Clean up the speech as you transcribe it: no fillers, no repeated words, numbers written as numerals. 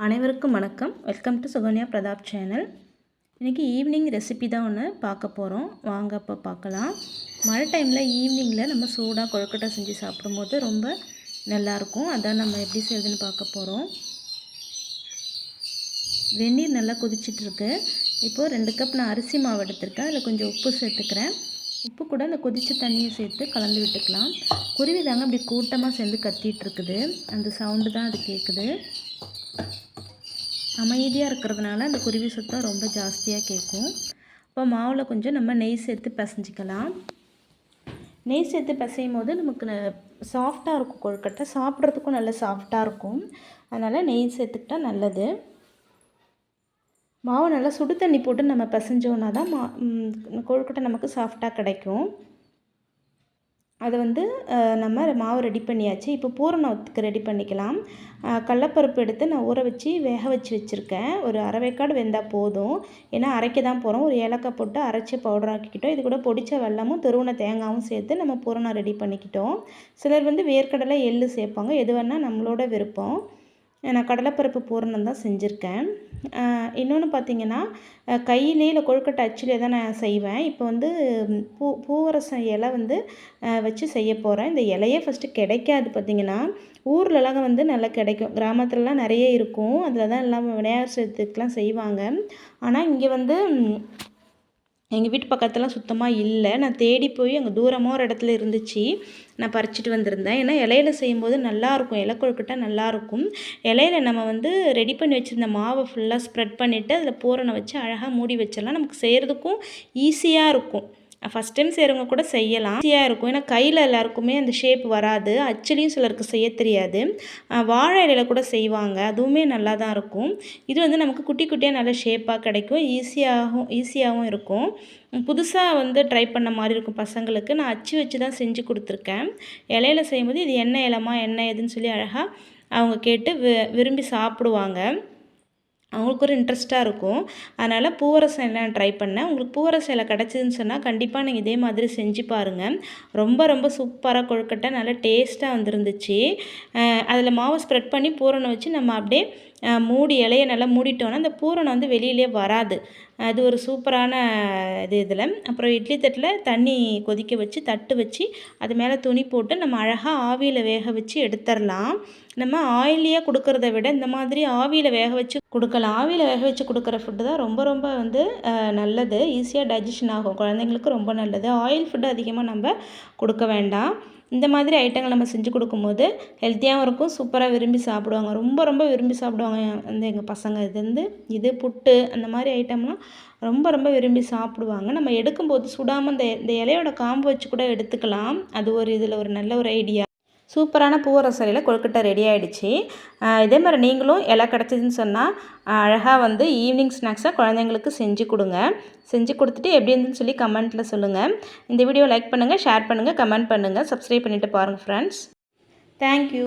அனைவருக்கும் வணக்கம். Welcome to Sukanya Pratap channel. இன்றைக்கி ஈவினிங் ரெசிபி தான் ஒன்று பார்க்க போகிறோம். வாங்க அப்போ பார்க்கலாம். மழை டைமில் ஈவினிங்கில் நம்ம சூடாக கொழுக்கட்டை செஞ்சு சாப்பிடும்போது ரொம்ப நல்லாயிருக்கும். அதான் நம்ம எப்படி செய்யுதுன்னு பார்க்க போகிறோம். வெந்நீர் நல்லா கொதிச்சிட்ருக்கு. இப்போது 2 கப் நான் அரிசி மாவு எடுத்திருக்கேன். அதில் கொஞ்சம் உப்பு சேர்த்துக்கிறேன். உப்பு கூட அந்த கொதித்த தண்ணியை சேர்த்து கலந்து விட்டுக்கலாம். குருவி தாங்க அப்படி கூட்டமாக சேர்ந்து கத்திகிட்டு இருக்குது. அந்த சவுண்டு தான் அது கேட்குது. அமைதியாக இருக்கிறதுனால அந்த குருவி சத்தம் ரொம்ப ஜாஸ்தியாக கேட்கும். இப்போ மாவில் கொஞ்சம் நம்ம நெய் சேர்த்து பிசைஞ்சிக்கலாம். நெய் சேர்த்து பிசையும் போது நமக்கு சாஃப்டாக இருக்கும். கொழுக்கட்டை சாப்பிட்றதுக்கும் நல்ல சாஃப்டாக இருக்கும். அதனால் நெய் சேர்த்துக்கிட்டா நல்லது. மாவு நல்லா சுடு தண்ணி போட்டு நம்ம பிசைஞ்சோன்னா தான் கொழுக்கட்டை நமக்கு சாஃப்டாக கிடைக்கும். அதை நம்ம மாவு ரெடி பண்ணியாச்சு. இப்போ பூரணத்துக்கு ரெடி பண்ணிக்கலாம். கடலப்பருப்பு எடுத்து நான் ஊற வச்சு வேக வச்சுருக்கேன். ஒரு அரை வேக்காடு வெந்தால் போதும். ஏன்னா அரைக்க தான் போகிறோம். ஒரு ஏலக்காய் போட்டு அரைச்சி பவுடர் ஆக்கிக்கிட்டோம். இது கூட பொடிச்ச வெல்லமும் துருவின தேங்காயும் சேர்த்து நம்ம பூரணம் ரெடி பண்ணிக்கிட்டோம். சிலர் வேர்க்கடலை எள்ளு சேர்ப்பாங்க. எது வேணால் நம்மளோட விருப்பம். நான் கடலைப்பருப்பு பூரணம் தான் செஞ்சுருக்கேன். இன்னொன்று பார்த்திங்கன்னா, கையிலே இல்லை கொழுக்கட்டை அச்சிலே தான் நான் செய்வேன். இப்போ பூவரசம் இலை வச்சு செய்ய போகிறேன். இந்த இலையே ஃபஸ்ட்டு கிடைக்காது. பார்த்திங்கன்னா ஊர்லலாம் நல்லா கிடைக்கும். கிராமத்துலலாம் நிறைய இருக்கும். அதில் தான் எல்லாம் விநாயகர் சதுர்த்திக்கெலாம் செய்வாங்க. ஆனால் இங்கே எங்கள் வீட்டு பக்கத்துலாம் சுத்தமாக இல்லை. நான் தேடி போய் அங்கே தூரமாக ஒரு இடத்துல இருந்துச்சு. நான் பறிச்சிட்டு வந்திருந்தேன். ஏன்னா இலையில செய்யும்போது நல்லாயிருக்கும். இலை கொழுக்கட்டை நல்லாயிருக்கும். இலையில நம்ம ரெடி பண்ணி வச்சுருந்த மாவை ஃபுல்லாக ஸ்ப்ரெட் பண்ணிவிட்டு அதில் பூரணை வச்சு அழகாக மூடி வச்சிடலாம். நமக்கு செய்கிறதுக்கும் ஈஸியாக இருக்கும். ஃபஸ்ட் டைம் செய்கிறவங்க கூட செய்யலாம். ஈஸியாக இருக்கும். ஏன்னா கையில் எல்லாருக்குமே அந்த ஷேப் வராது. அச்சுலேயும் சிலருக்கு செய்ய தெரியாது. வாழை இலையில் கூட செய்வாங்க. அதுவுமே நல்லா தான் இருக்கும். இது நமக்கு குட்டி குட்டியாக நல்ல ஷேப்பாக கிடைக்கும். ஈஸியாகவும் இருக்கும். புதுசாக ட்ரை பண்ண மாதிரி இருக்கும் பசங்களுக்கு. நான் அச்சு வச்சு தான் செஞ்சு கொடுத்துருக்கேன். இலையில செய்யும்போது இது என்ன இலைமா என்ன ஏதுன்னு சொல்லி அழகாக அவங்க கேட்டு விரும்பி சாப்பிடுவாங்க. அவங்களுக்கு ஒரு இன்ட்ரெஸ்ட்டாக இருக்கும். அதனால் பூவரசம் இலை ட்ரை பண்ணேன். உங்களுக்கு பூவரசம் இலை கிடச்சிதுன்னு சொன்னால் கண்டிப்பாக நீங்கள் இதே மாதிரி செஞ்சு பாருங்கள். ரொம்ப ரொம்ப சூப்பராக கொழுக்கட்டை நல்லா டேஸ்ட்டாக வந்துருந்துச்சு. அதில் மாவு ஸ்ப்ரெட் பண்ணி பூரணம் வச்சு நம்ம அப்படியே மூடி இலையை நல்லா மூடிட்டோன்னா அந்த பூரணம் வெளியிலே வராது. அது ஒரு சூப்பரான இதில் அப்புறம் இட்லி தட்டில் தண்ணி கொதிக்க வச்சு தட்டு வச்சு அது மேலே துணி போட்டு நம்ம அழகாக ஆவியில் வேக வச்சு எடுத்துடலாம். நம்ம ஆயிலியாக கொடுக்கறத விட இந்த மாதிரி ஆவியில் வேக வச்சு கொடுக்கலாம். ஆவியில் வேக வச்சு கொடுக்குற ஃபுட்டு தான் ரொம்ப ரொம்ப நல்லது. ஈஸியாக டைஜஷன் ஆகும். குழந்தைங்களுக்கு ரொம்ப நல்லது. ஆயில் ஃபுட்டு அதிகமாக நம்ம கொடுக்க வேண்டாம். இந்த மாதிரி ஐட்டங்கள் நம்ம செஞ்சு கொடுக்கும்போது ஹெல்த்தியாகவும் இருக்கும். சூப்பராக விரும்பி சாப்பிடுவாங்க. ரொம்ப ரொம்ப விரும்பி சாப்பிடுவாங்க எங்கள் பசங்க. இது புட்டு அந்த மாதிரி ஐட்டம்லாம் ரொம்ப ரொம்ப விரும்பி சாப்பிடுவாங்க. நம்ம எடுக்கும்போது சுடாமல் இந்த இலையோட காம்பு வச்சு கூட எடுத்துக்கலாம். அது இதில் ஒரு நல்ல ஒரு ஐடியா. சூப்பரான பூவரசம் இலையில் கொழுக்கட்டை ரெடி ஆகிடுச்சு. இதே மாதிரி நீங்களும் இலை கிடச்சிதுன்னு சொன்னால் அழகாக ஈவினிங் ஸ்நாக்ஸாக குழந்தைங்களுக்கு செஞ்சு கொடுங்க. செஞ்சு கொடுத்துட்டு எப்படி இருந்துன்னு சொல்லி கமெண்ட்டில் சொல்லுங்கள். இந்த வீடியோ லைக் பண்ணுங்கள், ஷேர் பண்ணுங்கள், கமெண்ட் பண்ணுங்கள், சப்ஸ்கிரைப் பண்ணிவிட்டு பாருங்கள் ஃப்ரெண்ட்ஸ். தேங்க்யூ.